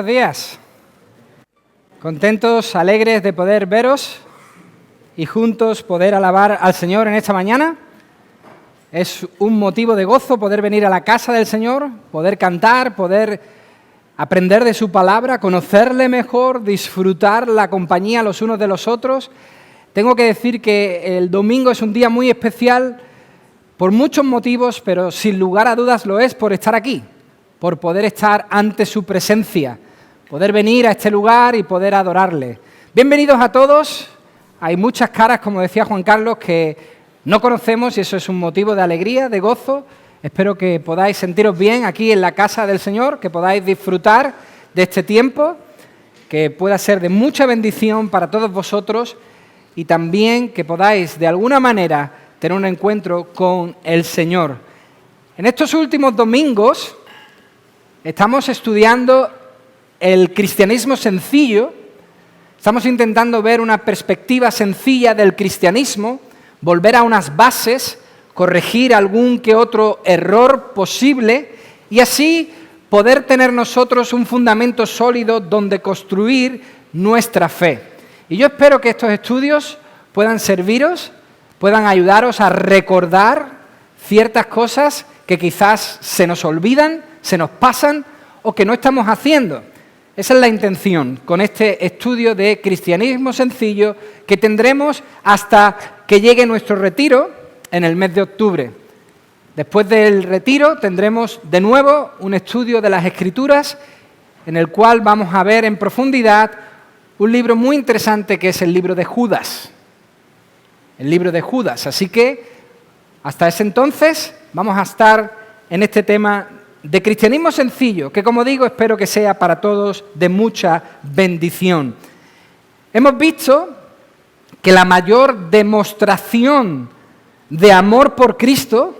buenos días. Contentos, alegres de poder veros y juntos poder alabar al Señor en esta mañana. Es un motivo de gozo poder venir a la casa del Señor, poder cantar, poder aprender de su palabra, conocerle mejor, disfrutar la compañía los unos de los otros. Tengo que decir que el domingo es un día muy especial por muchos motivos, pero sin lugar a dudas lo es por estar aquí, por poder estar ante su presencia, poder venir a este lugar y poder adorarle. Bienvenidos a todos. Hay muchas caras, como decía Juan Carlos, que no conocemos y eso es un motivo de alegría, de gozo. Espero que podáis sentiros bien aquí en la casa del Señor, que podáis disfrutar de este tiempo, que pueda ser de mucha bendición para todos vosotros y también que podáis de alguna manera tener un encuentro con el Señor. En estos últimos domingos estamos estudiando el cristianismo sencillo, estamos intentando ver una perspectiva sencilla del cristianismo, volver a unas bases, corregir algún que otro error posible y así poder tener nosotros un fundamento sólido donde construir nuestra fe. Y yo espero que estos estudios puedan serviros, puedan ayudaros a recordar ciertas cosas que quizás se nos olvidan, se nos pasan o que no estamos haciendo. Esa es la intención con este estudio de cristianismo sencillo que tendremos hasta que llegue nuestro retiro en el mes de octubre. Después del retiro tendremos de nuevo un estudio de las Escrituras en el cual vamos a ver en profundidad un libro muy interesante que es el libro de Judas. El libro de Judas. Así que hasta ese entonces vamos a estar en este tema de cristianismo sencillo, que como digo espero que sea para todos de mucha bendición. Hemos visto que la mayor demostración de amor por Cristo,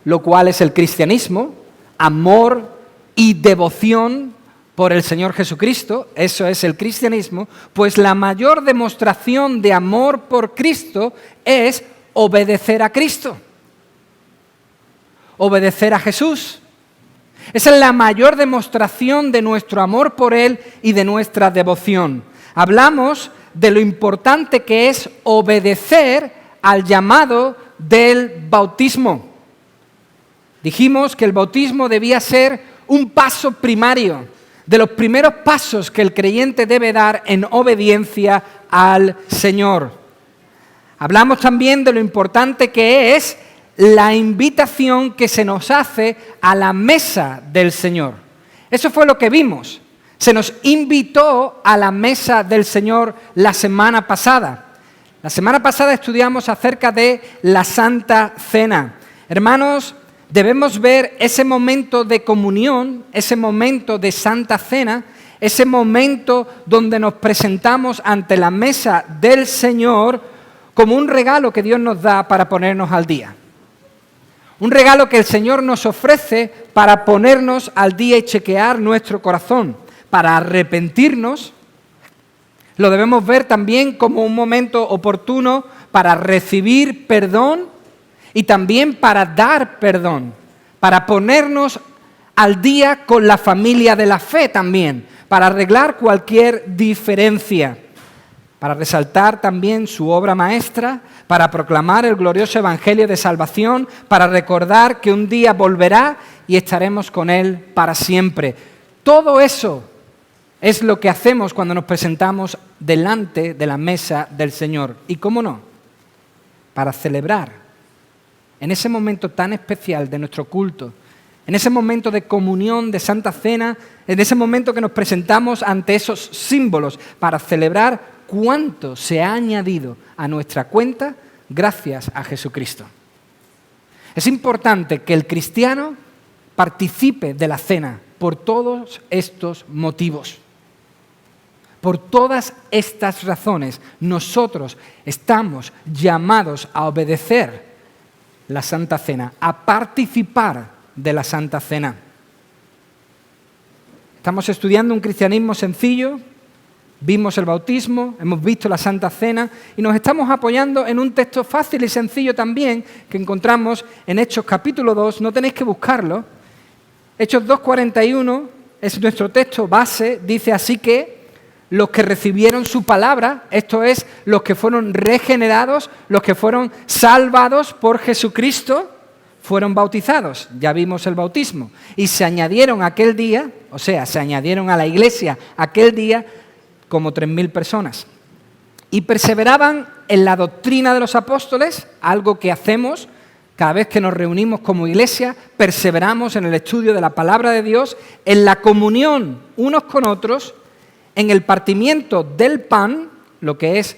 lo cual es el cristianismo, amor y devoción por el Señor Jesucristo, eso es el cristianismo, pues la mayor demostración de amor por Cristo es obedecer a Cristo, obedecer a Jesús. Esa es la mayor demostración de nuestro amor por Él y de nuestra devoción. Hablamos de lo importante que es obedecer al llamado del bautismo. Dijimos que el bautismo debía ser un paso primario, de los primeros pasos que el creyente debe dar en obediencia al Señor. Hablamos también de lo importante que es la invitación que se nos hace a la mesa del Señor. Eso fue lo que vimos. Se nos invitó a la mesa del Señor la semana pasada. La semana pasada estudiamos acerca de la Santa Cena. Hermanos, debemos ver ese momento de comunión, ese momento de Santa Cena, ese momento donde nos presentamos ante la mesa del Señor como un regalo que Dios nos da para ponernos al día. Un regalo que el Señor nos ofrece para ponernos al día y chequear nuestro corazón, para arrepentirnos. Lo debemos ver también como un momento oportuno para recibir perdón y también para dar perdón, para ponernos al día con la familia de la fe también, para arreglar cualquier diferencia, para resaltar también su obra maestra, para proclamar el glorioso evangelio de salvación, para recordar que un día volverá y estaremos con Él para siempre. Todo eso es lo que hacemos cuando nos presentamos delante de la mesa del Señor. ¿Y cómo no? Para celebrar en ese momento tan especial de nuestro culto, en ese momento de comunión, de Santa Cena, en ese momento que nos presentamos ante esos símbolos para celebrar cuánto se ha añadido a nuestra cuenta gracias a Jesucristo. Es importante que el cristiano participe de la cena por todos estos motivos. Por todas estas razones, nosotros estamos llamados a obedecer la Santa Cena, a participar de la Santa Cena. Estamos estudiando un cristianismo sencillo, vimos el bautismo, hemos visto la Santa Cena y nos estamos apoyando en un texto fácil y sencillo también que encontramos en Hechos capítulo 2, no tenéis que buscarlo. Hechos 2:41 es nuestro texto base, dice así que los que recibieron su palabra, esto es, los que fueron regenerados, los que fueron salvados por Jesucristo, fueron bautizados. Ya vimos el bautismo. Y se añadieron aquel día, o sea, se añadieron a la iglesia aquel día como 3.000 personas. Y perseveraban en la doctrina de los apóstoles, algo que hacemos cada vez que nos reunimos como iglesia, perseveramos en el estudio de la palabra de Dios, en la comunión unos con otros, en el partimiento del pan, lo que es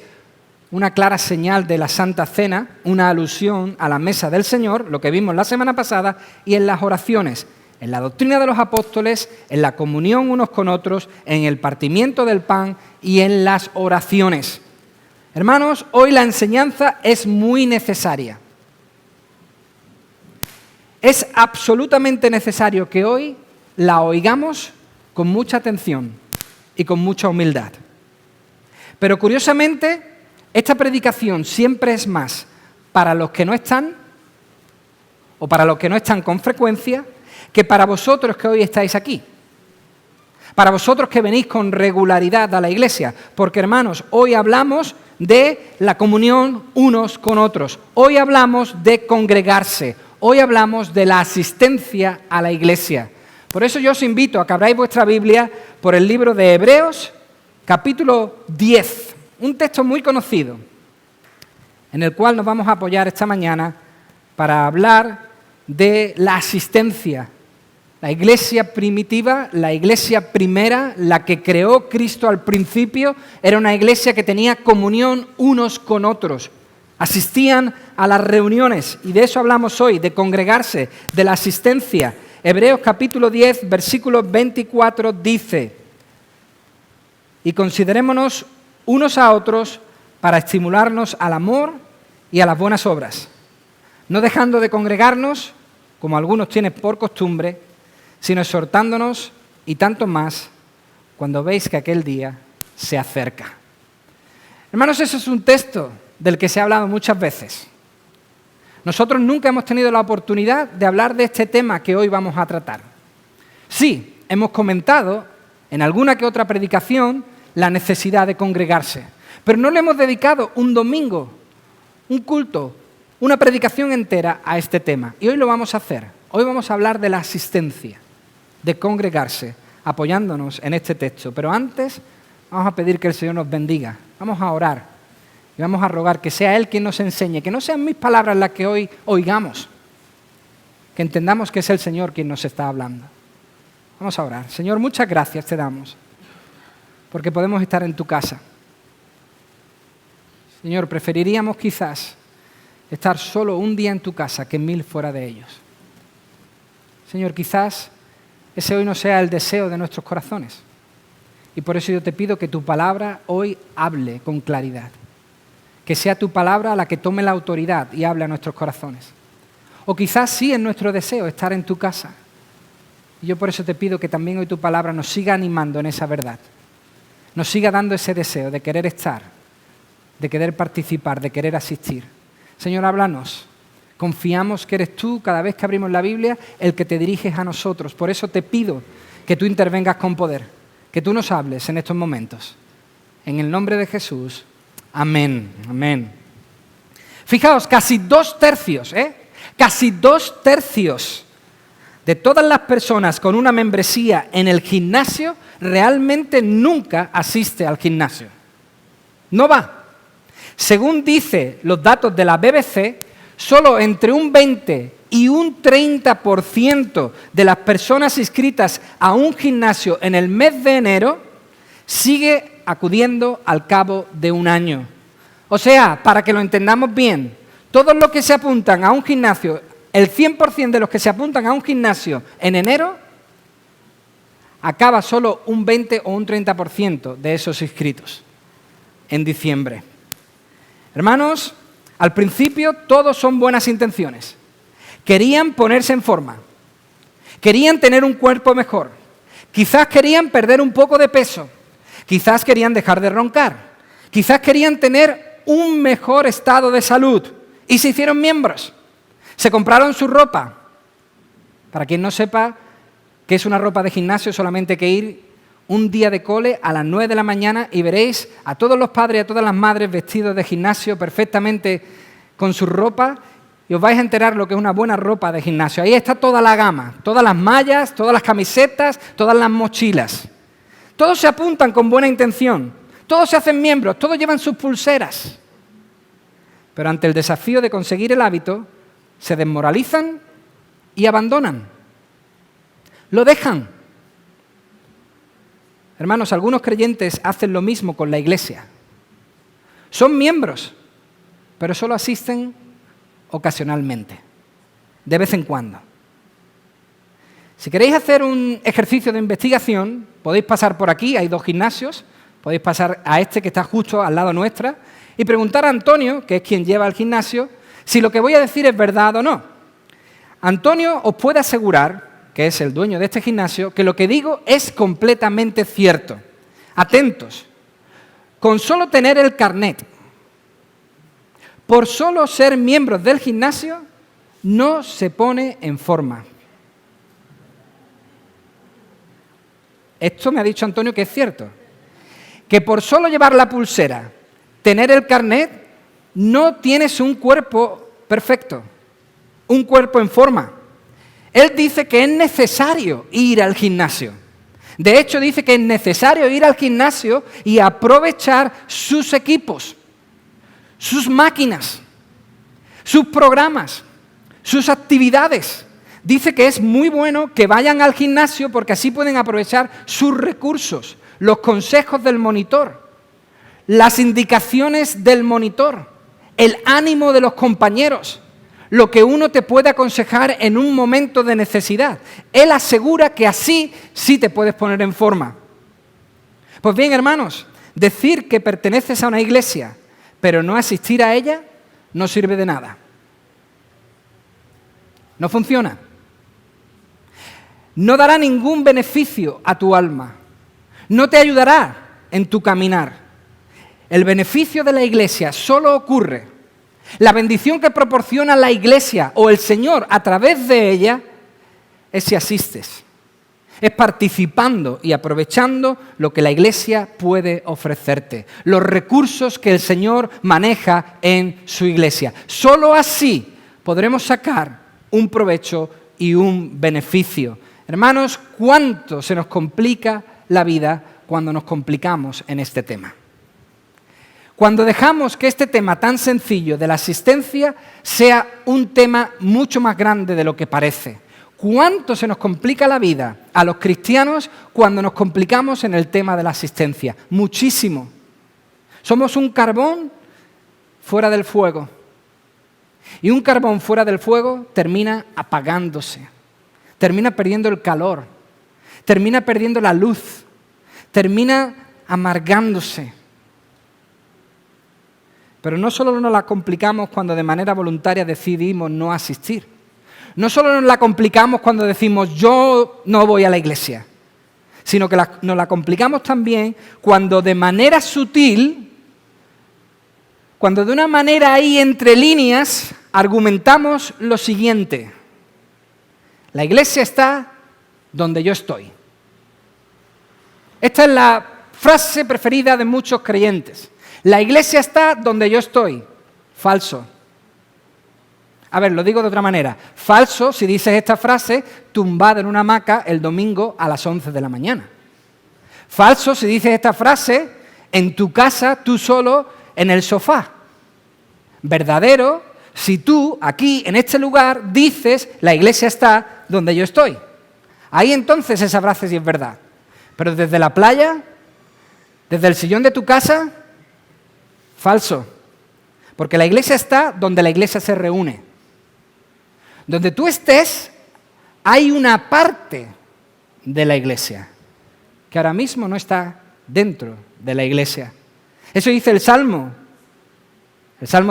una clara señal de la Santa Cena, una alusión a la mesa del Señor, lo que vimos la semana pasada, y en las oraciones, en la doctrina de los apóstoles, en la comunión unos con otros, en el partimiento del pan y en las oraciones. Hermanos, hoy la enseñanza es muy necesaria. Es absolutamente necesario que hoy la oigamos con mucha atención y con mucha humildad. Pero curiosamente, esta predicación siempre es más para los que no están, o para los que no están con frecuencia, que para vosotros que hoy estáis aquí. Para vosotros que venís con regularidad a la iglesia. Porque, hermanos, hoy hablamos de la comunión unos con otros. Hoy hablamos de congregarse. Hoy hablamos de la asistencia a la iglesia. Por eso yo os invito a que abráis vuestra Biblia por el libro de Hebreos, capítulo 10. Un texto muy conocido, en el cual nos vamos a apoyar esta mañana para hablar de la asistencia. La iglesia primitiva, la iglesia primera, la que creó Cristo al principio, era una iglesia que tenía comunión unos con otros. Asistían a las reuniones, y de eso hablamos hoy, de congregarse, de la asistencia. Hebreos capítulo 10, versículo 24 dice: y considerémonos unos a otros para estimularnos al amor y a las buenas obras, no dejando de congregarnos, como algunos tienen por costumbre, sino exhortándonos, y tanto más cuando veis que aquel día se acerca. Hermanos, ese es un texto del que se ha hablado muchas veces. Nosotros nunca hemos tenido la oportunidad de hablar de este tema que hoy vamos a tratar. Sí, hemos comentado en alguna que otra predicación la necesidad de congregarse, pero no le hemos dedicado un domingo, un culto, una predicación entera a este tema. Y hoy lo vamos a hacer. Hoy vamos a hablar de la asistencia, de congregarse, apoyándonos en este texto. Pero antes vamos a pedir que el Señor nos bendiga. Vamos a orar. Y vamos a rogar que sea Él quien nos enseñe, que no sean mis palabras las que hoy oigamos, que entendamos que es el Señor quien nos está hablando. Vamos a orar. Señor, muchas gracias te damos, porque podemos estar en tu casa. Señor, preferiríamos quizás estar solo un día en tu casa que 1000 fuera de ellos. Señor, quizás ese hoy no sea el deseo de nuestros corazones. Y por eso yo te pido que tu palabra hoy hable con claridad. Que sea tu palabra la que tome la autoridad y hable a nuestros corazones. O quizás sí es nuestro deseo estar en tu casa. Y yo por eso te pido que también hoy tu palabra nos siga animando en esa verdad. Nos siga dando ese deseo de querer estar, de querer participar, de querer asistir. Señor, háblanos. Confiamos que eres tú, cada vez que abrimos la Biblia, el que te diriges a nosotros. Por eso te pido que tú intervengas con poder, que tú nos hables en estos momentos. En el nombre de Jesús. Amén, amén. Fijaos, casi 2/3, casi 2/3 de todas las personas con una membresía en el gimnasio realmente nunca asiste al gimnasio. No va. Según dice los datos de la BBC, solo entre un 20 y un 30% de las personas inscritas a un gimnasio en el mes de enero sigue acudiendo al cabo de un año. O sea, para que lo entendamos bien, todos los que se apuntan a un gimnasio, el 100% de los que se apuntan a un gimnasio en enero, acaba solo un 20 o un 30% de esos inscritos en diciembre. Hermanos, al principio todos son buenas intenciones. Querían ponerse en forma, querían tener un cuerpo mejor, quizás querían perder un poco de peso, quizás querían dejar de roncar, quizás querían tener un mejor estado de salud y se hicieron miembros. Se compraron su ropa. Para quien no sepa, qué es una ropa de gimnasio, solamente hay que ir un día de cole a las 9 de la mañana y veréis a todos los padres y a todas las madres vestidos de gimnasio perfectamente con su ropa y os vais a enterar lo que es una buena ropa de gimnasio. Ahí está toda la gama, todas las mallas, todas las camisetas, todas las mochilas. Todos se apuntan con buena intención, todos se hacen miembros, todos llevan sus pulseras. Pero ante el desafío de conseguir el hábito, se desmoralizan y abandonan. Lo dejan. Hermanos, algunos creyentes hacen lo mismo con la iglesia. Son miembros, pero solo asisten ocasionalmente, de vez en cuando. Si queréis hacer un ejercicio de investigación, podéis pasar por aquí, hay 2 gimnasios, podéis pasar a este que está justo al lado nuestra y preguntar a Antonio, que es quien lleva el gimnasio, si lo que voy a decir es verdad o no. Antonio os puede asegurar, que es el dueño de este gimnasio, que lo que digo es completamente cierto. Atentos, con solo tener el carnet, por solo ser miembros del gimnasio, no se pone en forma. Esto me ha dicho Antonio que es cierto. Que por solo llevar la pulsera, tener el carnet, no tienes un cuerpo perfecto, un cuerpo en forma. Él dice que es necesario ir al gimnasio. De hecho, dice que es necesario ir al gimnasio y aprovechar sus equipos, sus máquinas, sus programas, sus actividades. Dice que es muy bueno que vayan al gimnasio porque así pueden aprovechar sus recursos, los consejos del monitor, las indicaciones del monitor, el ánimo de los compañeros, lo que uno te puede aconsejar en un momento de necesidad. Él asegura que así sí te puedes poner en forma. Pues bien, hermanos, decir que perteneces a una iglesia, pero no asistir a ella, no sirve de nada. No funciona. No dará ningún beneficio a tu alma. No te ayudará en tu caminar. El beneficio de la iglesia solo ocurre, la bendición que proporciona la iglesia o el Señor a través de ella, es si asistes. Es participando y aprovechando lo que la iglesia puede ofrecerte, los recursos que el Señor maneja en su iglesia. Solo así podremos sacar un provecho y un beneficio. Hermanos, ¿cuánto se nos complica la vida cuando nos complicamos en este tema? Cuando dejamos que este tema tan sencillo de la asistencia sea un tema mucho más grande de lo que parece. ¿Cuánto se nos complica la vida a los cristianos cuando nos complicamos en el tema de la asistencia? Muchísimo. Somos un carbón fuera del fuego. Y un carbón fuera del fuego termina apagándose, termina perdiendo el calor, termina perdiendo la luz, termina amargándose. Pero no solo nos la complicamos cuando de manera voluntaria decidimos no asistir. No solo nos la complicamos cuando decimos yo no voy a la iglesia, sino que nos la complicamos también cuando de manera sutil, cuando de una manera ahí entre líneas argumentamos lo siguiente: la iglesia está donde yo estoy. Esta es la frase preferida de muchos creyentes. La iglesia está donde yo estoy. Falso. A ver, lo digo de otra manera. Falso si dices esta frase tumbado en una hamaca el domingo a las 11 de la mañana. Falso si dices esta frase en tu casa, tú solo, en el sofá. Verdadero si tú, aquí, en este lugar, dices la iglesia está donde yo estoy. Ahí entonces se sabrá si es verdad. Pero desde la playa, desde el sillón de tu casa, falso. Porque la iglesia está donde la iglesia se reúne. Donde tú estés, hay una parte de la iglesia que ahora mismo no está dentro de la iglesia. Eso dice el Salmo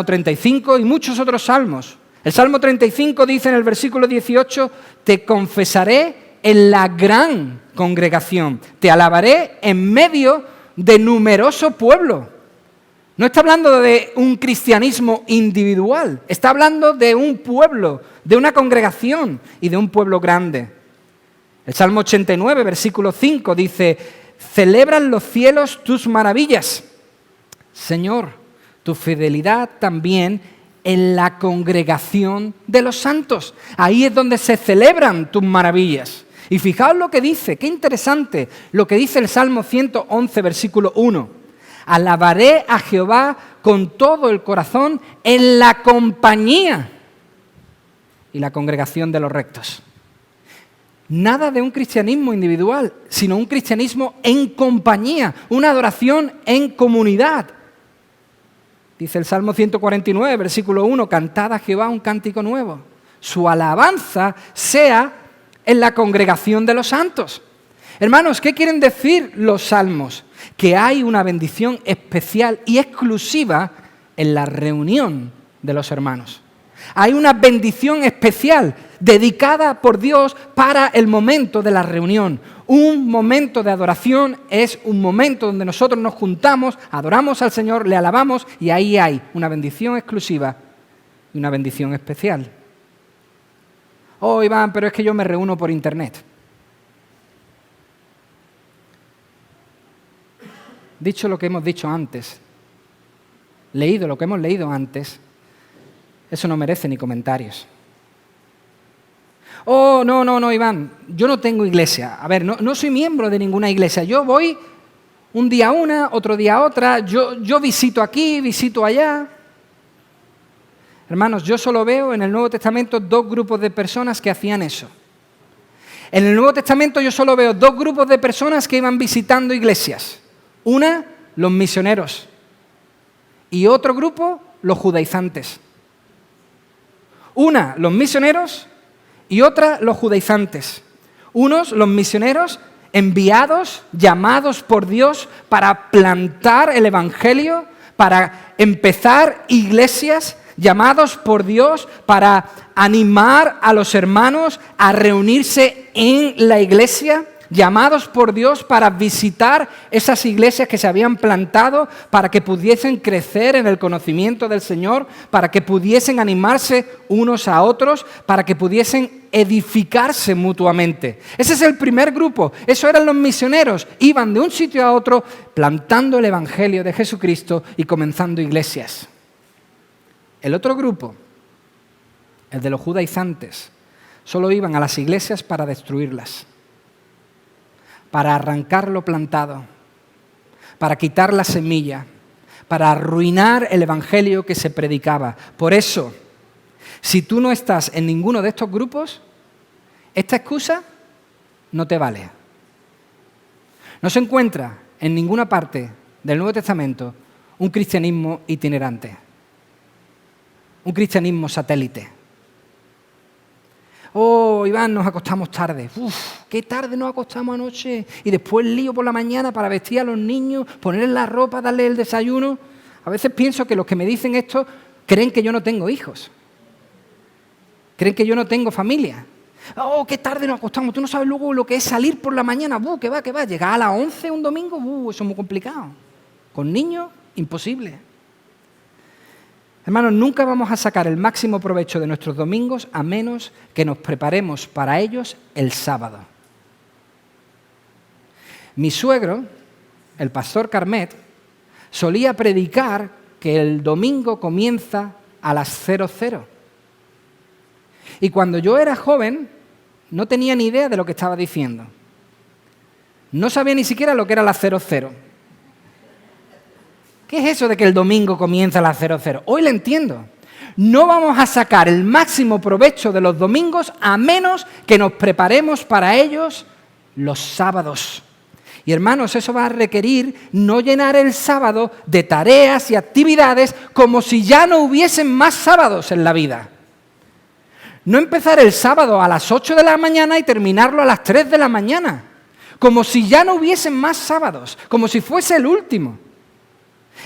35 y muchos otros salmos. El Salmo 35 dice en el versículo 18, te confesaré en la gran congregación, te alabaré en medio de numeroso pueblo. No está hablando de un cristianismo individual, está hablando de un pueblo, de una congregación y de un pueblo grande. El Salmo 89, versículo 5 dice: celebran los cielos tus maravillas, Señor, tu fidelidad también en la congregación de los santos. Ahí es donde se celebran tus maravillas. Y fijaos lo que dice, qué interesante, lo que dice el Salmo 111, versículo 1. Alabaré a Jehová con todo el corazón en la compañía y la congregación de los rectos. Nada de un cristianismo individual, sino un cristianismo en compañía, una adoración en comunidad. Dice el Salmo 149, versículo 1, cantad a Jehová un cántico nuevo. Su alabanza sea en la congregación de los santos. Hermanos, ¿qué quieren decir los salmos? Que hay una bendición especial y exclusiva en la reunión de los hermanos. Hay una bendición especial dedicada por Dios para el momento de la reunión. Un momento de adoración es un momento donde nosotros nos juntamos, adoramos al Señor, le alabamos y ahí hay una bendición exclusiva y una bendición especial. Oh, Iván, pero es que yo me reúno por internet. Dicho lo que hemos dicho antes, leído lo que hemos leído antes, eso no merece ni comentarios. Oh, no, Iván, yo no tengo iglesia. A ver, no soy miembro de ninguna iglesia. Yo voy un día a una, otro día a otra. Yo visito aquí, visito allá. Hermanos, yo solo veo en el Nuevo Testamento 2 grupos de personas que hacían eso. En el Nuevo Testamento yo solo veo 2 grupos de personas que iban visitando iglesias. Una, los misioneros. Y otro grupo, los judaizantes. Una, los misioneros, y otra, los judaizantes. Unos, los misioneros, enviados, llamados por Dios para plantar el evangelio, para empezar iglesias, llamados por Dios para animar a los hermanos a reunirse en la iglesia, llamados por Dios para visitar esas iglesias que se habían plantado, para que pudiesen crecer en el conocimiento del Señor, para que pudiesen animarse unos a otros, para que pudiesen edificarse mutuamente. Ese es el primer grupo, esos eran los misioneros, iban de un sitio a otro plantando el evangelio de Jesucristo y comenzando iglesias. El otro grupo, el de los judaizantes, solo iban a las iglesias para destruirlas, para arrancar lo plantado, para quitar la semilla, para arruinar el evangelio que se predicaba. Por eso, si tú no estás en ninguno de estos grupos, esta excusa no te vale. No se encuentra en ninguna parte del Nuevo Testamento un cristianismo itinerante, un cristianismo satélite. Oh, Iván, nos acostamos tarde. Uf, qué tarde nos acostamos anoche. Y después lío por la mañana para vestir a los niños, ponerles la ropa, darles el desayuno. A veces pienso que los que me dicen esto creen que yo no tengo hijos. Creen que yo no tengo familia. Oh, qué tarde nos acostamos. Tú no sabes luego lo que es salir por la mañana. Que va. Llegar a las 11 un domingo, eso es muy complicado. Con niños, imposible. Hermanos, nunca vamos a sacar el máximo provecho de nuestros domingos a menos que nos preparemos para ellos el sábado. Mi suegro, el pastor Carmet, solía predicar que el domingo comienza a las 00. Y cuando yo era joven, no tenía ni idea de lo que estaba diciendo. No sabía ni siquiera lo que era la 00. ¿Qué es eso de que el domingo comienza a las 00? Hoy lo entiendo. No vamos a sacar el máximo provecho de los domingos a menos que nos preparemos para ellos los sábados. Y hermanos, eso va a requerir no llenar el sábado de tareas y actividades como si ya no hubiesen más sábados en la vida. No empezar el sábado a las 8 de la mañana y terminarlo a las 3 de la mañana. Como si ya no hubiesen más sábados, como si fuese el último.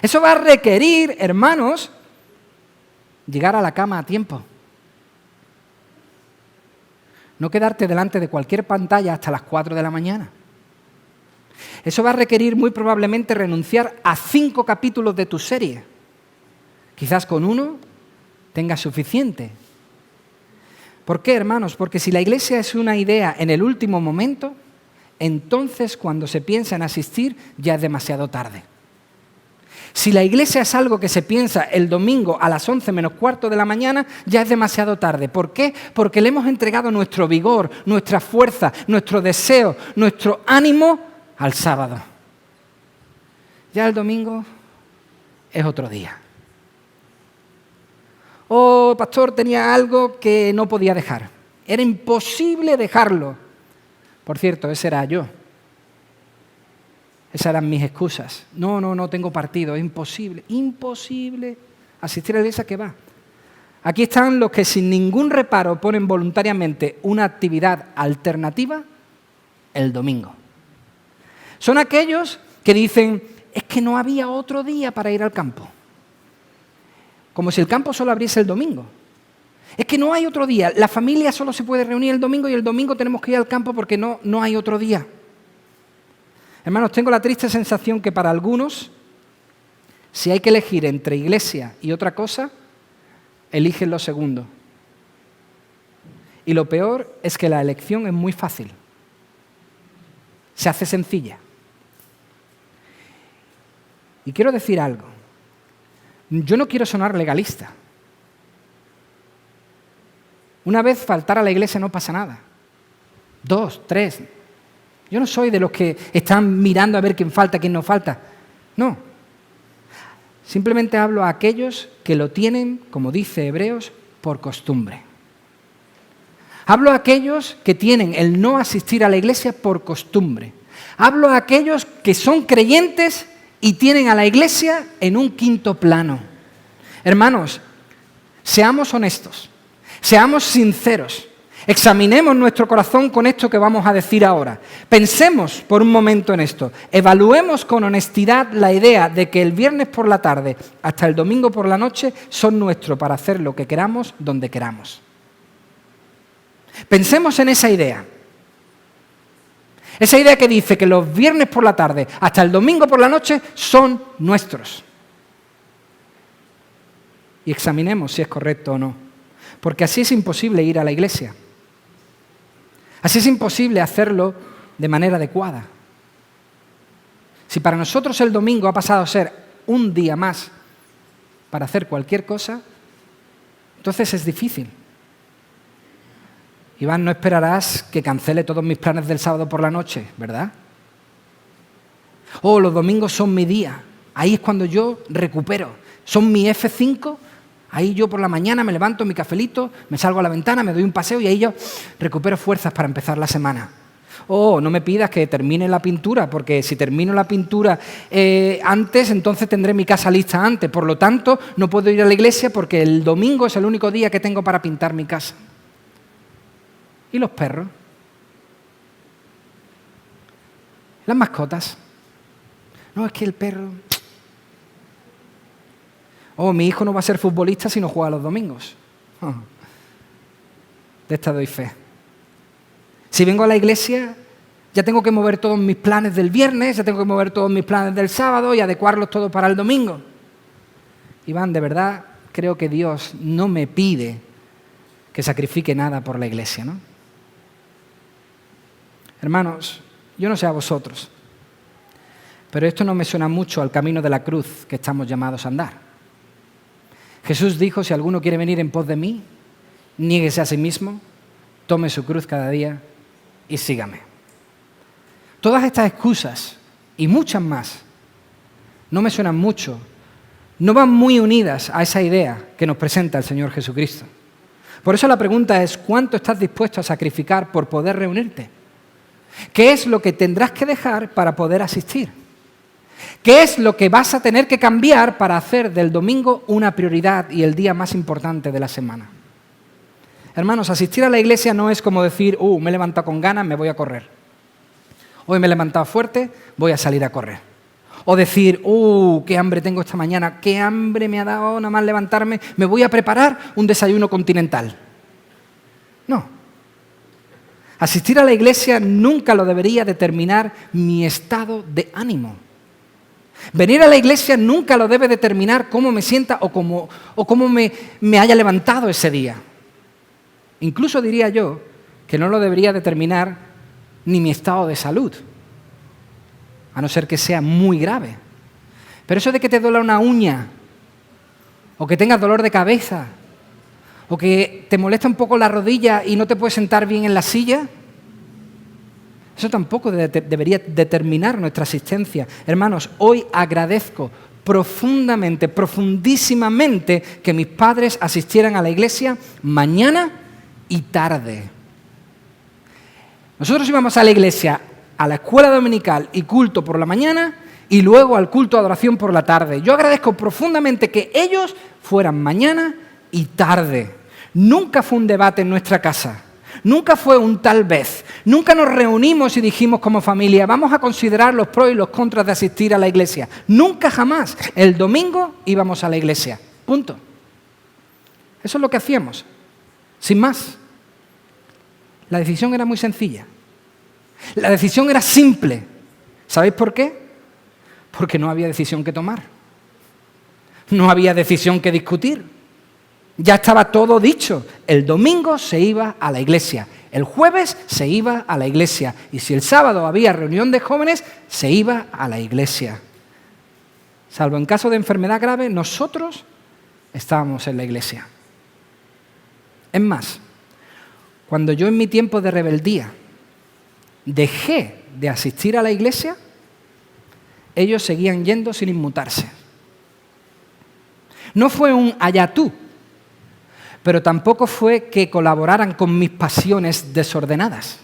Eso va a requerir, hermanos, llegar a la cama a tiempo. No quedarte delante de cualquier pantalla hasta las 4 de la mañana. Eso va a requerir muy probablemente renunciar a 5 capítulos de tu serie. Quizás con uno tengas suficiente. ¿Por qué, hermanos? Porque si la iglesia es una idea en el último momento, entonces cuando se piensa en asistir ya es demasiado tarde. Si la iglesia es algo que se piensa el domingo a las 11 menos cuarto de la mañana, ya es demasiado tarde. ¿Por qué? Porque le hemos entregado nuestro vigor, nuestra fuerza, nuestro deseo, nuestro ánimo al sábado. Ya el domingo es otro día. Oh, pastor, tenía algo que no podía dejar. Era imposible dejarlo. Por cierto, ese era yo. Esas eran mis excusas. No tengo partido, es imposible, imposible. Asistir a la iglesia, ¿qué va? Aquí están los que sin ningún reparo ponen voluntariamente una actividad alternativa el domingo. Son aquellos que dicen, es que no había otro día para ir al campo. Como si el campo solo abriese el domingo. Es que no hay otro día. La familia solo se puede reunir el domingo y el domingo tenemos que ir al campo porque no hay otro día. Hermanos, tengo la triste sensación que para algunos, si hay que elegir entre iglesia y otra cosa, eligen lo segundo. Y lo peor es que la elección es muy fácil. Se hace sencilla. Y quiero decir algo. Yo no quiero sonar legalista. Una vez faltar a la iglesia no pasa nada. 2, 3... Yo no soy de los que están mirando a ver quién falta, quién no falta. No. Simplemente hablo a aquellos que lo tienen, como dice Hebreos, por costumbre. Hablo a aquellos que tienen el no asistir a la iglesia por costumbre. Hablo a aquellos que son creyentes y tienen a la iglesia en un quinto plano. Hermanos, seamos honestos, seamos sinceros. Examinemos nuestro corazón con esto que vamos a decir ahora. Pensemos por un momento en esto. Evaluemos con honestidad la idea de que el viernes por la tarde hasta el domingo por la noche son nuestros para hacer lo que queramos, donde queramos. Pensemos en esa idea. Esa idea que dice que los viernes por la tarde hasta el domingo por la noche son nuestros. Y examinemos si es correcto o no. Porque así es imposible ir a la iglesia. Así es imposible hacerlo de manera adecuada. Si para nosotros el domingo ha pasado a ser un día más para hacer cualquier cosa, entonces es difícil. Iván, no esperarás que cancele todos mis planes del sábado por la noche, ¿verdad? Oh, los domingos son mi día. Ahí es cuando yo recupero. Son mi F5. Ahí yo por la mañana me levanto mi cafelito, me salgo a la ventana, me doy un paseo y ahí yo recupero fuerzas para empezar la semana. Oh, no me pidas que termine la pintura, porque si termino la pintura antes, entonces tendré mi casa lista antes. Por lo tanto, no puedo ir a la iglesia porque el domingo es el único día que tengo para pintar mi casa. ¿Y los perros? ¿Las mascotas? No, es que el perro... Oh, mi hijo no va a ser futbolista si no juega los domingos. Oh. De esta doy fe. Si vengo a la iglesia, ya tengo que mover todos mis planes del viernes, ya tengo que mover todos mis planes del sábado y adecuarlos todos para el domingo. Iván, de verdad, creo que Dios no me pide que sacrifique nada por la iglesia, ¿no? Hermanos, yo no sé a vosotros, pero esto no me suena mucho al camino de la cruz que estamos llamados a andar. Jesús dijo, si alguno quiere venir en pos de mí, niéguese a sí mismo, tome su cruz cada día y sígame. Todas estas excusas y muchas más no me suenan mucho, no van muy unidas a esa idea que nos presenta el Señor Jesucristo. Por eso la pregunta es, ¿cuánto estás dispuesto a sacrificar por poder reunirte? ¿Qué es lo que tendrás que dejar para poder asistir? ¿Qué es lo que vas a tener que cambiar para hacer del domingo una prioridad y el día más importante de la semana? Hermanos, asistir a la iglesia no es como decir, me he levantado con ganas, me voy a correr. Hoy me he levantado fuerte, voy a salir a correr. O decir, qué hambre tengo esta mañana, qué hambre me ha dado nada más levantarme, me voy a preparar un desayuno continental. No. Asistir a la iglesia nunca lo debería determinar mi estado de ánimo. Venir a la iglesia nunca lo debe determinar cómo me sienta o cómo me haya levantado ese día. Incluso diría yo que no lo debería determinar ni mi estado de salud, a no ser que sea muy grave. Pero eso de que te duela una uña, o que tengas dolor de cabeza, o que te molesta un poco la rodilla y no te puedes sentar bien en la silla, eso tampoco debería determinar nuestra asistencia. Hermanos, hoy agradezco profundamente, profundísimamente que mis padres asistieran a la iglesia mañana y tarde. Nosotros íbamos a la iglesia, a la escuela dominical y culto por la mañana y luego al culto de adoración por la tarde. Yo agradezco profundamente que ellos fueran mañana y tarde. Nunca fue un debate en nuestra casa. Nunca fue un tal vez. Nunca nos reunimos y dijimos como familia, vamos a considerar los pros y los contras de asistir a la iglesia. Nunca jamás. El domingo íbamos a la iglesia. Punto. Eso es lo que hacíamos. Sin más. La decisión era muy sencilla. La decisión era simple. ¿Sabéis por qué? Porque no había decisión que tomar. No había decisión que discutir. Ya estaba todo dicho. El domingo se iba a la iglesia. El jueves se iba a la iglesia. Y si el sábado había reunión de jóvenes, se iba a la iglesia. Salvo en caso de enfermedad grave, nosotros estábamos en la iglesia. Es más, cuando yo en mi tiempo de rebeldía dejé de asistir a la iglesia, ellos seguían yendo sin inmutarse. No fue un allá tú, pero tampoco fue que colaboraran con mis pasiones desordenadas.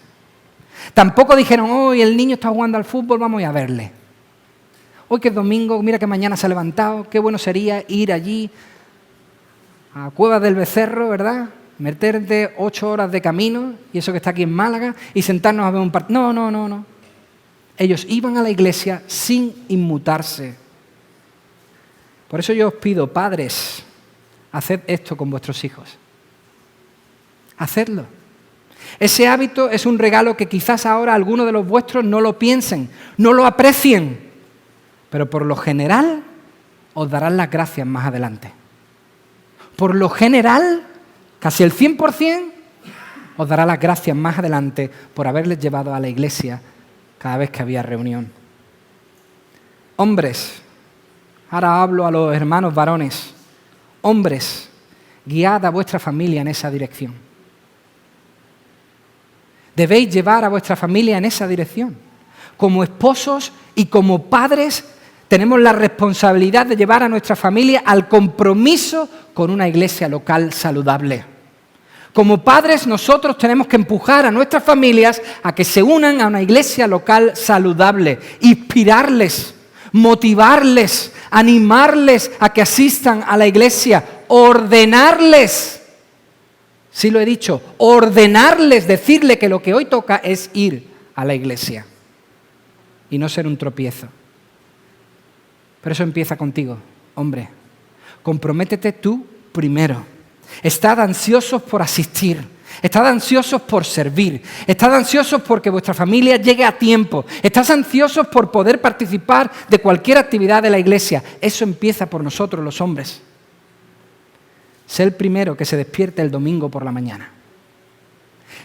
Tampoco dijeron, hoy el niño está jugando al fútbol, vamos a ir a verle. Hoy que es domingo, mira que mañana se ha levantado, qué bueno sería ir allí a Cueva del Becerro, ¿verdad? Meterte 8 horas de camino, y eso que está aquí en Málaga, y sentarnos a ver un partido. No. Ellos iban a la iglesia sin inmutarse. Por eso yo os pido, padres, haced esto con vuestros hijos. Hacedlo. Ese hábito es un regalo que quizás ahora algunos de los vuestros no lo piensen, no lo aprecien, pero por lo general os darán las gracias más adelante. Por lo general, casi el 100% os dará las gracias más adelante por haberles llevado a la iglesia cada vez que había reunión. Hombres, ahora hablo a los hermanos varones. Hombres, guiad a vuestra familia en esa dirección. Debéis llevar a vuestra familia en esa dirección. Como esposos y como padres tenemos la responsabilidad de llevar a nuestra familia al compromiso con una iglesia local saludable. Como padres nosotros tenemos que empujar a nuestras familias a que se unan a una iglesia local saludable, inspirarles, motivarles, animarles a que asistan a la iglesia, ordenarles, sí lo he dicho, ordenarles, decirle que lo que hoy toca es ir a la iglesia y no ser un tropiezo. Pero eso empieza contigo, hombre. Comprométete tú primero. Estad ansiosos por asistir. Estad ansiosos por servir. Estad ansiosos porque vuestra familia llegue a tiempo. Estad ansiosos por poder participar de cualquier actividad de la iglesia. Eso empieza por nosotros los hombres. Sé el primero que se despierte el domingo por la mañana.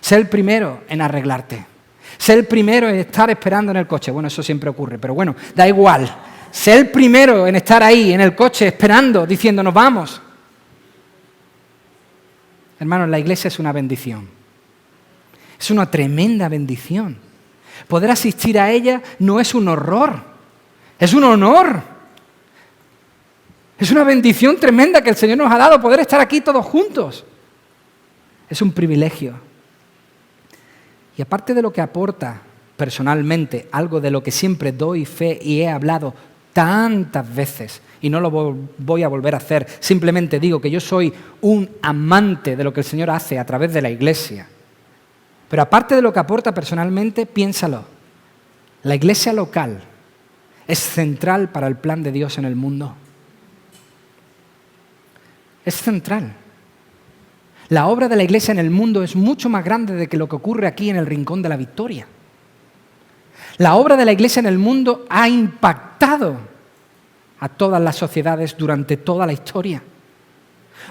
Sé el primero en arreglarte. Sé el primero en estar esperando en el coche. Bueno, eso siempre ocurre, pero bueno, da igual. Sé el primero en estar ahí en el coche esperando, diciendo nos vamos. Hermanos, la iglesia es una bendición. Es una tremenda bendición. Poder asistir a ella no es un horror, es un honor. Es una bendición tremenda que el Señor nos ha dado, poder estar aquí todos juntos. Es un privilegio. Y aparte de lo que aporta personalmente, algo de lo que siempre doy fe y he hablado tantas veces, y no lo voy a volver a hacer, simplemente digo que yo soy un amante de lo que el Señor hace a través de la iglesia. Pero aparte de lo que aporta personalmente, piénsalo. La iglesia local es central para el plan de Dios en el mundo. Es central. La obra de la iglesia en el mundo es mucho más grande de que lo que ocurre aquí en el Rincón de la Victoria. La obra de la iglesia en el mundo ha impactado a todas las sociedades durante toda la historia.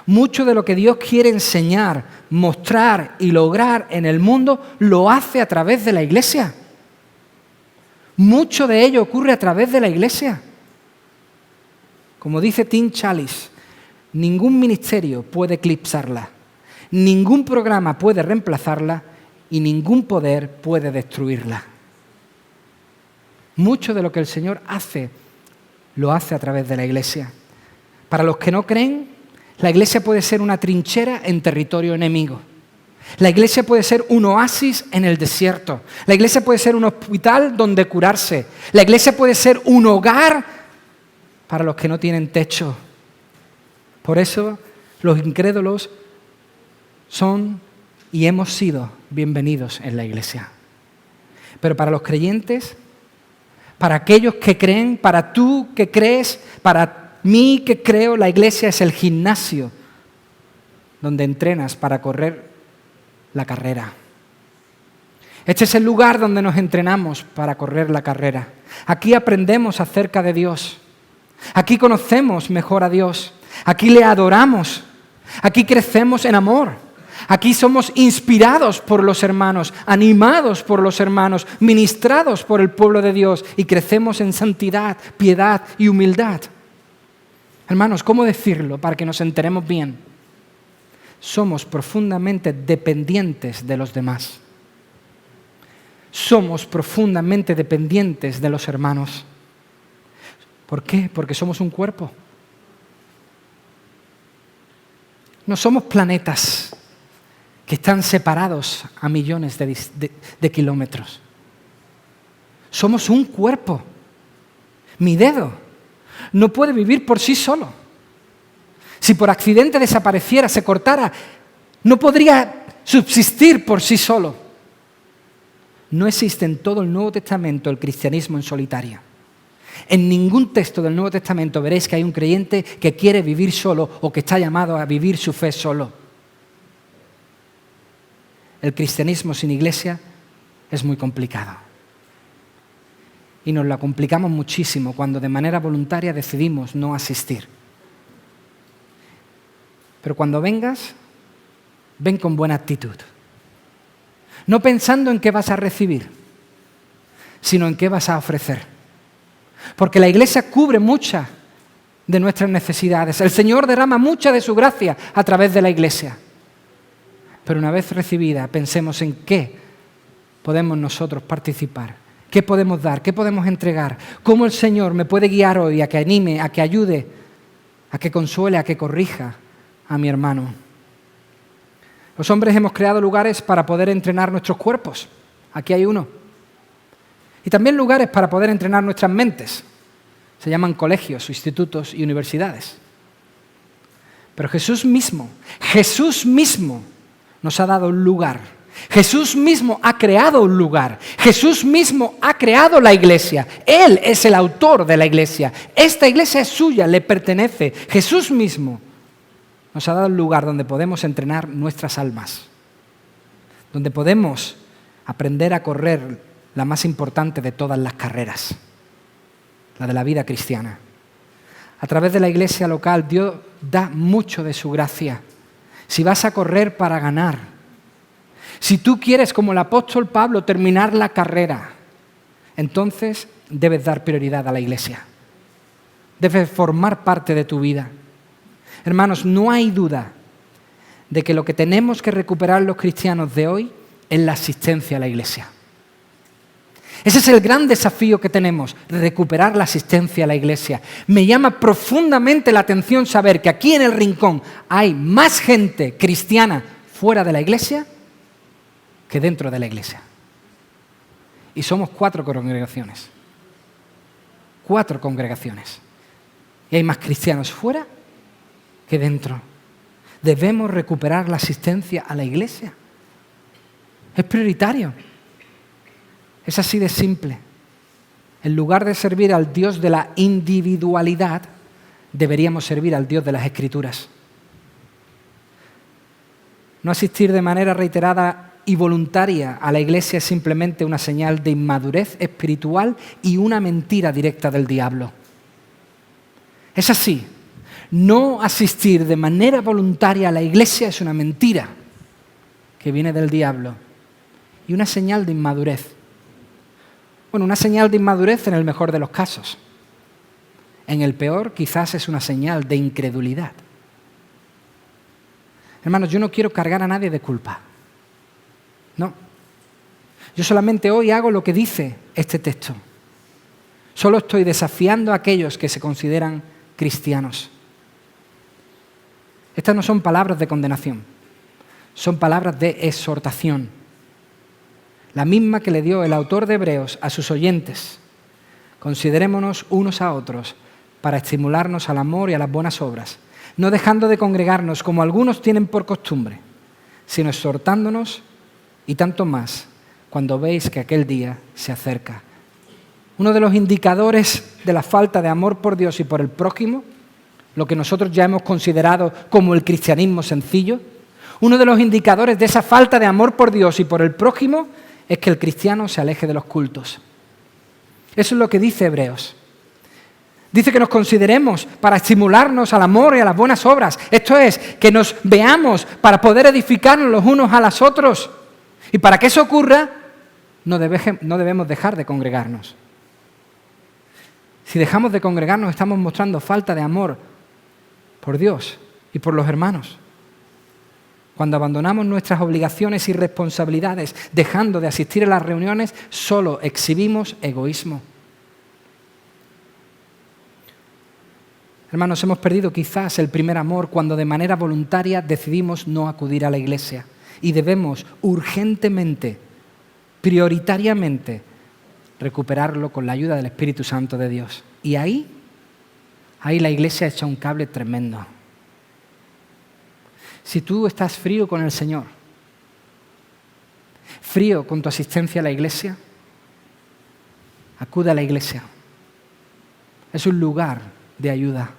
Mucho de lo que Dios quiere enseñar, mostrar y lograr en el mundo lo hace a través de la Iglesia. Mucho de ello ocurre a través de la Iglesia. Como dice Tim Challies, ningún ministerio puede eclipsarla, ningún programa puede reemplazarla y ningún poder puede destruirla. Mucho de lo que el Señor hace, lo hace a través de la Iglesia. Para los que no creen, la Iglesia puede ser una trinchera en territorio enemigo. La Iglesia puede ser un oasis en el desierto. La Iglesia puede ser un hospital donde curarse. La Iglesia puede ser un hogar para los que no tienen techo. Por eso los incrédulos son y hemos sido bienvenidos en la Iglesia. Pero para los creyentes, para aquellos que creen, para tú que crees, para mí que creo, la Iglesia es el gimnasio donde entrenas para correr la carrera. Este es el lugar donde nos entrenamos para correr la carrera. Aquí aprendemos acerca de Dios. Aquí conocemos mejor a Dios. Aquí le adoramos. Aquí crecemos en amor. Aquí somos inspirados por los hermanos, animados por los hermanos, ministrados por el pueblo de Dios y crecemos en santidad, piedad y humildad. Hermanos, ¿cómo decirlo para que nos enteremos bien? Somos profundamente dependientes de los demás. Somos profundamente dependientes de los hermanos. ¿Por qué? Porque somos un cuerpo. No somos planetas que están separados a millones de kilómetros. Somos un cuerpo. Mi dedo no puede vivir por sí solo. Si por accidente desapareciera, se cortara, no podría subsistir por sí solo. No existe en todo el Nuevo Testamento el cristianismo en solitario. En ningún texto del Nuevo Testamento veréis que hay un creyente que quiere vivir solo o que está llamado a vivir su fe solo. El cristianismo sin iglesia es muy complicado. Y nos la complicamos muchísimo cuando de manera voluntaria decidimos no asistir. Pero cuando vengas, ven con buena actitud. No pensando en qué vas a recibir, sino en qué vas a ofrecer. Porque la Iglesia cubre muchas de nuestras necesidades. El Señor derrama mucha de su gracia a través de la Iglesia. Pero una vez recibida, pensemos en qué podemos nosotros participar, qué podemos dar, qué podemos entregar, cómo el Señor me puede guiar hoy a que anime, a que ayude, a que consuele, a que corrija a mi hermano. Los hombres hemos creado lugares para poder entrenar nuestros cuerpos. Aquí hay uno. Y también lugares para poder entrenar nuestras mentes. Se llaman colegios, institutos y universidades. Pero Jesús mismo nos ha dado un lugar. Jesús mismo ha creado un lugar. Jesús mismo ha creado la iglesia. Él es el autor de la iglesia. Esta iglesia es suya, le pertenece. Jesús mismo nos ha dado un lugar donde podemos entrenar nuestras almas, donde podemos aprender a correr la más importante de todas las carreras, la de la vida cristiana. A través de la iglesia local, Dios da mucho de su gracia. Si vas a correr para ganar, si tú quieres, como el apóstol Pablo, terminar la carrera, entonces debes dar prioridad a la iglesia. Debe formar parte de tu vida. Hermanos, no hay duda de que lo que tenemos que recuperar los cristianos de hoy es la asistencia a la iglesia. Ese es el gran desafío que tenemos, recuperar la asistencia a la iglesia. Me llama profundamente la atención saber que aquí en el Rincón hay más gente cristiana fuera de la iglesia que dentro de la iglesia. Y somos 4 congregaciones. 4 congregaciones. Y hay más cristianos fuera que dentro. Debemos recuperar la asistencia a la iglesia. Es prioritario. Es así de simple. En lugar de servir al Dios de la individualidad, deberíamos servir al Dios de las Escrituras. No asistir de manera reiterada y voluntaria a la iglesia es simplemente una señal de inmadurez espiritual y una mentira directa del diablo. Es así. no asistir de manera voluntaria a la iglesia es una mentira que viene del diablo y una señal de inmadurez. Bueno, una señal de inmadurez en el mejor de los casos. En el peor, quizás es una señal de incredulidad. Hermanos, yo no quiero cargar a nadie de culpa. No. Yo solamente hoy hago lo que dice este texto. Solo estoy desafiando a aquellos que se consideran cristianos. Estas no son palabras de condenación, son palabras de exhortación. La misma que le dio el autor de Hebreos a sus oyentes. Considerémonos unos a otros para estimularnos al amor y a las buenas obras, no dejando de congregarnos como algunos tienen por costumbre, sino exhortándonos y tanto más cuando veis que aquel día se acerca. Uno de los indicadores de la falta de amor por Dios y por el prójimo, lo que nosotros ya hemos considerado como el cristianismo sencillo, uno de los indicadores de esa falta de amor por Dios y por el prójimo es que el cristiano se aleje de los cultos. Eso es lo que dice Hebreos. Dice que nos consideremos para estimularnos al amor y a las buenas obras. Esto es, que nos veamos para poder edificarnos los unos a los otros. Y para que eso ocurra, no debemos dejar de congregarnos. Si dejamos de congregarnos, estamos mostrando falta de amor por Dios y por los hermanos. Cuando abandonamos nuestras obligaciones y responsabilidades, dejando de asistir a las reuniones, solo exhibimos egoísmo. Hermanos, hemos perdido quizás el primer amor cuando de manera voluntaria decidimos no acudir a la iglesia. Y debemos urgentemente, prioritariamente, recuperarlo con la ayuda del Espíritu Santo de Dios. Y ahí la iglesia echa un cable tremendo. Si tú estás frío con el Señor, frío con tu asistencia a la iglesia, acude a la iglesia. Es un lugar de ayuda,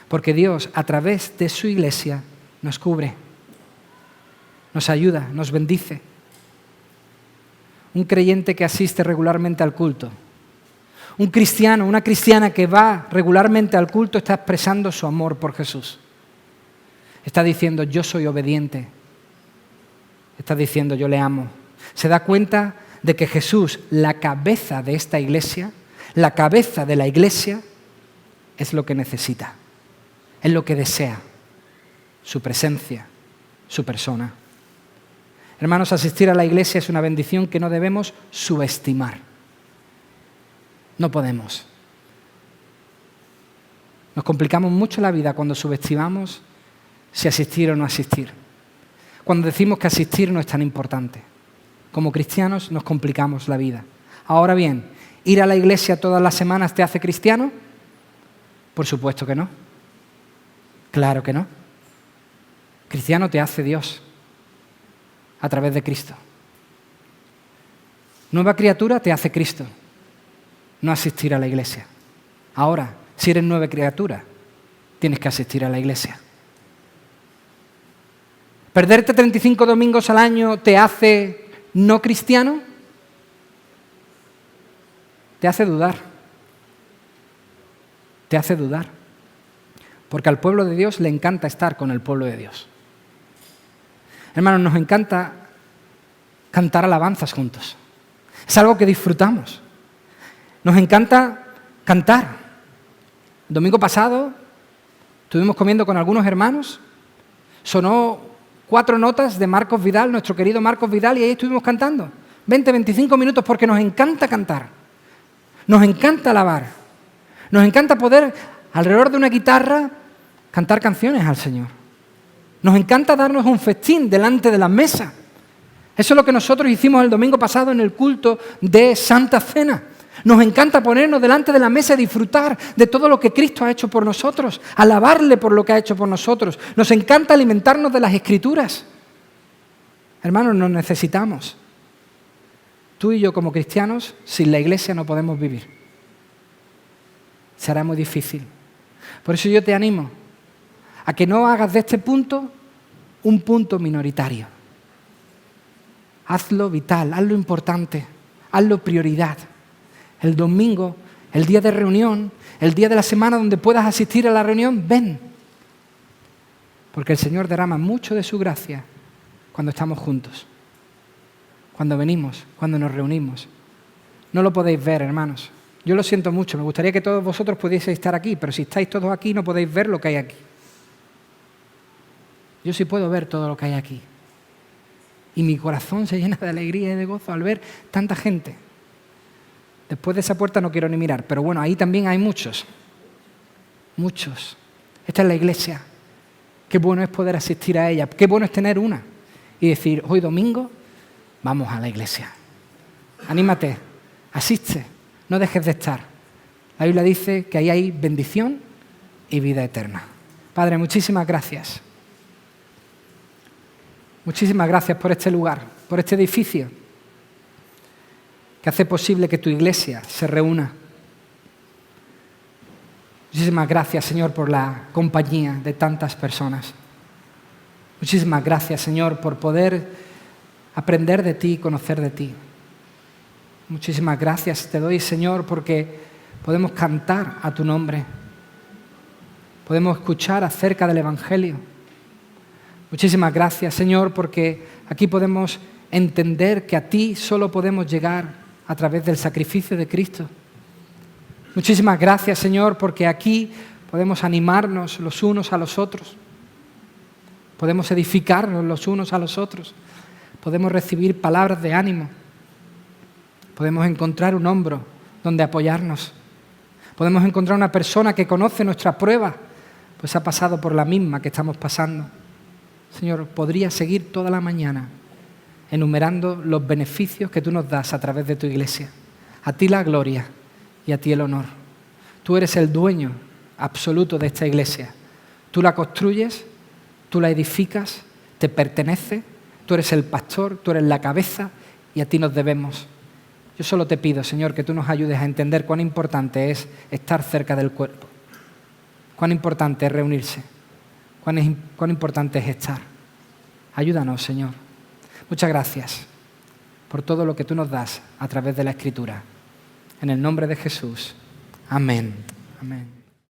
porque Dios, a través de su iglesia, nos cubre, nos ayuda, nos bendice. Un creyente que asiste regularmente al culto, un cristiano, una cristiana que va regularmente al culto está expresando su amor por Jesús. Está diciendo, yo soy obediente. Está diciendo, yo le amo. Se da cuenta de que Jesús, la cabeza de esta iglesia, la cabeza de la iglesia, es lo que necesita, es lo que desea, su presencia, su persona. Hermanos, asistir a la iglesia es una bendición que no debemos subestimar. No podemos. Nos complicamos mucho la vida cuando subestimamos si asistir o no asistir. Cuando decimos que asistir no es tan importante. Como cristianos nos complicamos la vida. Ahora bien, ¿ir a la iglesia todas las semanas te hace cristiano? Por supuesto que no. Claro que no. Cristiano te hace Dios a través de Cristo. Nueva criatura te hace Cristo, no asistir a la iglesia. Ahora, si eres nueva criatura, tienes que asistir a la iglesia. ¿Perderte 35 domingos al año te hace no cristiano? Te hace dudar. Te hace dudar. Porque al pueblo de Dios le encanta estar con el pueblo de Dios. Hermanos, nos encanta cantar alabanzas juntos. Es algo que disfrutamos. Nos encanta cantar. El domingo pasado estuvimos comiendo con algunos hermanos. Sonó 4 notas de Marcos Vidal, nuestro querido Marcos Vidal, y ahí estuvimos cantando. 20, 25 minutos porque nos encanta cantar. Nos encanta alabar. Nos encanta poder, alrededor de una guitarra, cantar canciones al Señor. Nos encanta darnos un festín delante de la mesa. Eso es lo que nosotros hicimos el domingo pasado en el culto de Santa Cena. Nos encanta ponernos delante de la mesa y disfrutar de todo lo que Cristo ha hecho por nosotros, alabarle por lo que ha hecho por nosotros. Nos encanta alimentarnos de las Escrituras. Hermanos, nos necesitamos. Tú y yo como cristianos, sin la iglesia no podemos vivir. Será muy difícil. Por eso yo te animo a que no hagas de este punto un punto minoritario. Hazlo vital, hazlo importante, hazlo prioridad. El domingo el día de reunión, el día de la semana donde puedas asistir a la reunión, ven. Porque el Señor derrama mucho de su gracia cuando estamos juntos, cuando venimos, cuando nos reunimos. No lo podéis ver, hermanos. Yo lo siento mucho, me gustaría que todos vosotros pudieseis estar aquí, pero si estáis todos aquí no podéis ver lo que hay aquí. Yo sí puedo ver todo lo que hay aquí. Y mi corazón se llena de alegría y de gozo al ver tanta gente. Después de esa puerta no quiero ni mirar, pero bueno, ahí también hay muchos. Muchos. Esta es la iglesia. Qué bueno es poder asistir a ella. Qué bueno es tener una. Y decir, hoy domingo, vamos a la iglesia. Anímate, asiste, no dejes de estar. La Biblia dice que ahí hay bendición y vida eterna. Padre, muchísimas gracias. Muchísimas gracias por este lugar, por este edificio que hace posible que tu iglesia se reúna. Muchísimas gracias, Señor, por la compañía de tantas personas. Muchísimas gracias, Señor, por poder aprender de ti y conocer de ti. Muchísimas gracias te doy, Señor, porque podemos cantar a tu nombre. Podemos escuchar acerca del Evangelio. Muchísimas gracias, Señor, porque aquí podemos entender que a ti solo podemos llegar a través del sacrificio de Cristo. Muchísimas gracias, Señor, porque aquí podemos animarnos los unos a los otros. Podemos edificarnos los unos a los otros. Podemos recibir palabras de ánimo. Podemos encontrar un hombro donde apoyarnos. Podemos encontrar una persona que conoce nuestra prueba, pues ha pasado por la misma que estamos pasando. Señor, podría seguir toda la mañana enumerando los beneficios que tú nos das a través de tu iglesia. A ti la gloria y a ti el honor. Tú eres el dueño absoluto de esta iglesia. Tú la construyes, tú la edificas, te pertenece, tú eres el pastor, tú eres la cabeza y a ti nos debemos. Yo solo te pido, Señor, que tú nos ayudes a entender cuán importante es estar cerca del cuerpo, cuán importante es reunirse, cuán importante es estar. Ayúdanos, Señor. Muchas gracias por todo lo que tú nos das a través de la Escritura. En el nombre de Jesús. Amén. Amén.